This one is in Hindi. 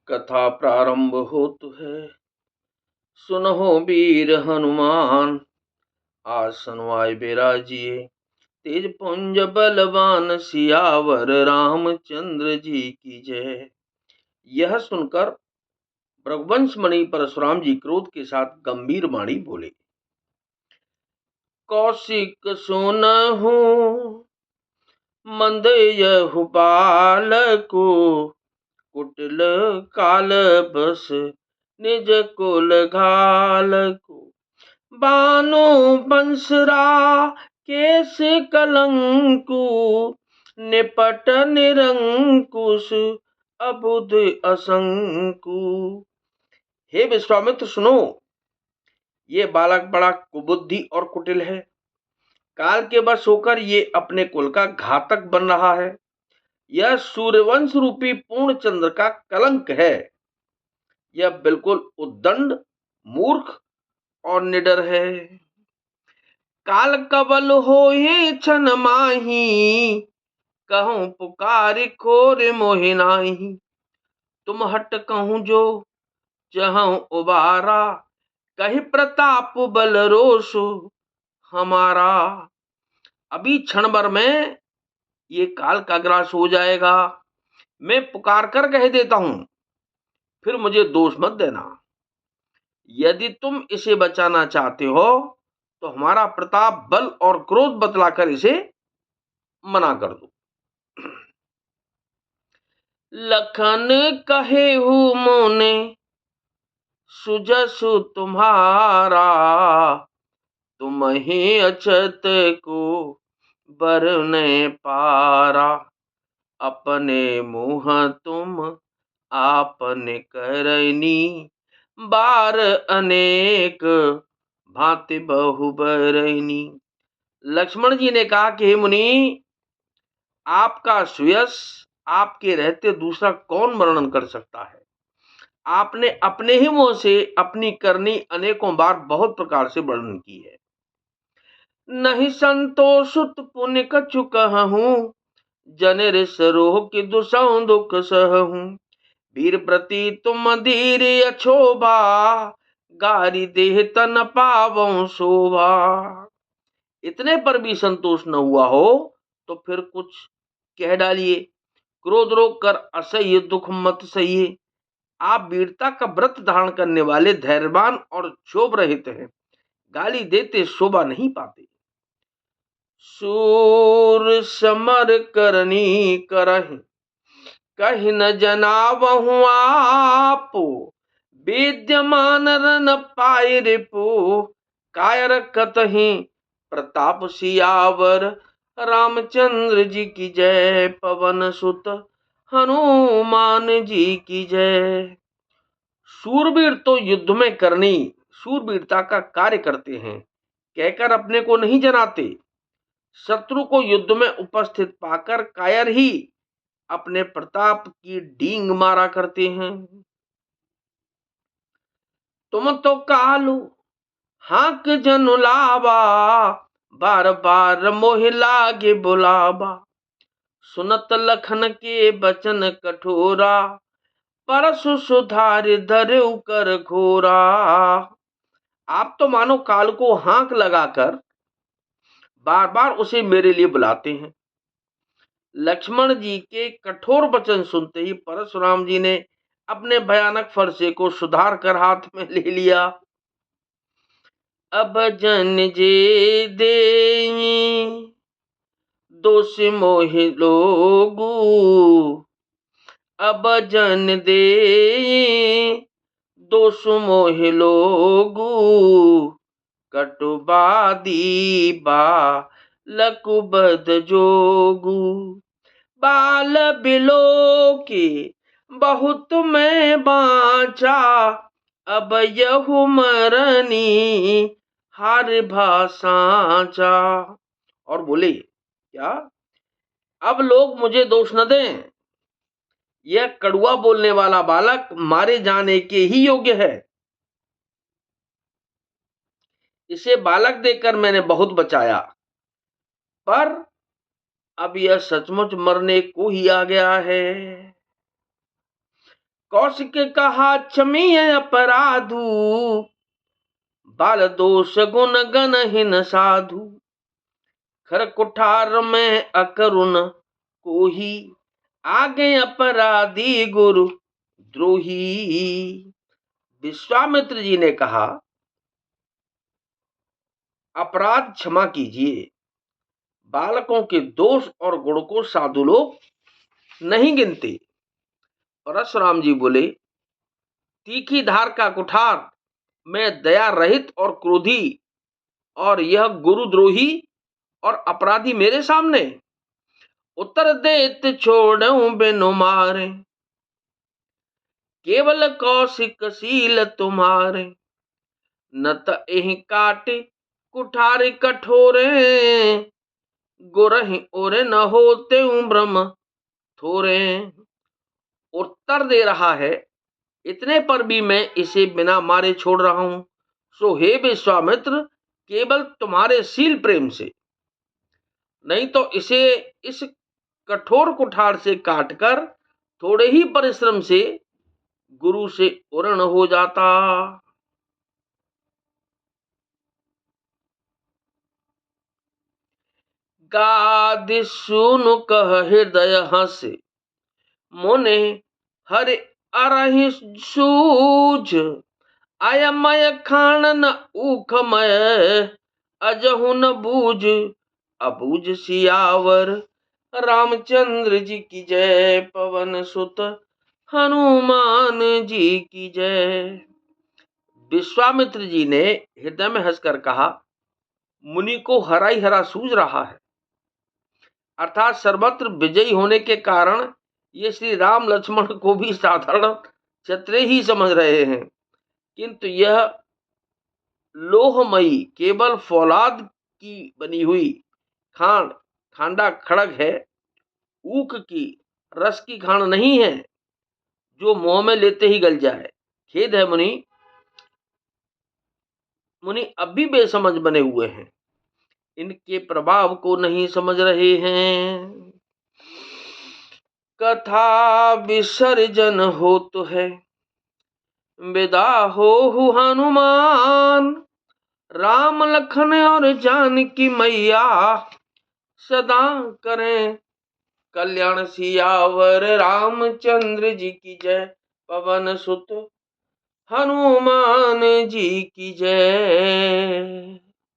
कथा प्रारंभ होत है। सुनहो वीर हनुमान, आसन वाय बिराजिए। तेज पुंज बलवान सियावर रामचंद्र जी की जय। यह सुनकर रघुवंश मणि परशुराम जी क्रोध के साथ गंभीर वाणी बोले। कौशिक सुनहु मंद यहु बालको, कुटिल काल बस निज कुल घालको। बानो बंसरा केस कलंकु, निपट निरंकुश अबुध असंकु। हे विश्वामित्र सुनो, ये बालक बड़ा कुबुद्धि और कुटिल है। काल के वश होकर ये अपने कुल का घातक बन रहा है। यह सूर्यवंश रूपी पूर्ण चंद्र का कलंक है। यह बिल्कुल उद्दंड, मूर्ख और निडर है। काल कबल होए छन माही, कहूं पुकार खोर मोहि नाही। तुम हट कहूं जो चहु उबारा, कहि प्रताप बल रोष हमारा। अभी क्षण भर में ये काल का ग्रास हो जाएगा। मैं पुकार कर कह देता हूं, फिर मुझे दोष मत देना। यदि तुम इसे बचाना चाहते हो तो हमारा प्रताप, बल और क्रोध बतलाकर इसे मना कर दो। लखन कहेहु मोने सुजसु तुम्हारा, तुम ही अछत को बरने पारा। अपने मुँह तुम आपने करनी, बार अनेक भांति बहु बरनी। लक्ष्मण जी ने कहा कि हे मुनि, आपका सुयश आपके रहते दूसरा कौन वर्णन कर सकता है। आपने अपने ही मुंह से अपनी करनी अनेकों बार बहुत प्रकार से वर्णन की है। नहीं संतोषुत पुण्य कछु कहूं, जनिर सरोह की दुसहु दुख सहूं। वीर प्रति तुम धीर अछोभा, गारी देह तन पावं शोभा। इतने पर भी संतोष न हुआ हो तो फिर कुछ कह डालिए। क्रोध रोक कर असह्य दुख मत सहिए। आप वीरता का व्रत धारण करने वाले धैर्यवान और क्षोभ रहित हैं। गाली देते शोभा नहीं पाते। सूर समर करनी करहि, कहि न जनावहु आपो। विद्यमान रन पाए रिपु, कायर कतहि प्रताप सियावर रामचंद्र जी की जय। पवन सुत हनुमान जी की जय। सूरवीर तो युद्ध में करनी, सूरवीरता का कार्य करते हैं, कहकर अपने को नहीं जनाते। शत्रु को युद्ध में उपस्थित पाकर कायर ही अपने प्रताप की डींग मारा करते हैं। तुम तो कालू हाक जनु लावा, बार बार मोहि लागे बुलावा। सुनत लखन के बचन कठोरा, परसु सुधार धरऊ कर घोरा। आप तो मानो काल को हाक लगाकर बार बार उसे मेरे लिए बुलाते हैं। लक्ष्मण जी के कठोर वचन सुनते ही परशुराम जी ने अपने भयानक फरसे को सुधार कर हाथ में ले लिया। अब जन जे देई दोष मोहि लोगु, अब जन देई दोष मोहि लोगु। कटुबादी बालक बद जोगु, बाल बिलो के बहुत मैं बाँचा। अब यहु मरनी हार भाषाचा। और बोले, क्या अब लोग मुझे दोष न दें। यह कड़ुआ बोलने वाला बालक मारे जाने के ही योग्य है। इसे बालक देकर मैंने बहुत बचाया, पर अब यह सचमुच मरने को ही आ गया है। कौशिक कहा क्षमीय अपराधु, बाल दोष गुण गणहीन साधु। खर कुठार में अकरुण कोही, आगे अपराधी गुरु द्रोही। विश्वामित्र जी ने कहा, अपराध क्षमा कीजिए, बालकों के दोष और गुण को साधु लोग नहीं गिनते। परशुराम जी बोले, तीखी धार का कुठार में दया रहित और क्रोधी, और यह गुरुद्रोही और अपराधी मेरे सामने। उत्तर देत छोड़ूं बिनु मारे, केवल कौशिक सील तुम्हारे। न त एहि काटे कुठारी कठोरे, गुरहि ओरे न होते ब्रह्म थोरे। उत्तर दे रहा है, इतने पर भी मैं इसे बिना मारे छोड़ रहा हूं। सो हे विश्वामित्र, केवल तुम्हारे शील प्रेम से, नहीं तो इसे इस कठोर कुठार से काटकर थोड़े ही परिश्रम से गुरु से उरण हो जाता। गादि सुनु कह हृदय हंसे, मोने हरि अरहि सूझ। अयमय खान न ऊखमय, अजहु न बूझ। अबूझ सियावर रामचंद्र जी की जय, पवन सुत हनुमान जी की जय। विश्वामित्र जी ने हृदय में हंसकर कहा, मुनि को हरा ही हरा सूझ रहा है, अर्थात सर्वत्र विजयी होने के कारण ये श्री राम लक्ष्मण को भी साधारण क्षत्रिय ही समझ रहे हैं, किंतु यह लोहमयी केवल फौलाद की बनी हुई खांडा खड़ग है, ऊख की रस की खांड नहीं है जो मुंह में लेते ही गल जाए। खेद है मुनि, अब भी बेसमझ बने हुए हैं, इनके प्रभाव को नहीं समझ रहे हैं। कथा विसर्जन हो तो है, विदा हो हनुमान। राम लखन और जानकी मैया, सदा करें कल्याण। सियावर रामचंद्र जी की जय, पवन सुत हनुमान जी की जय।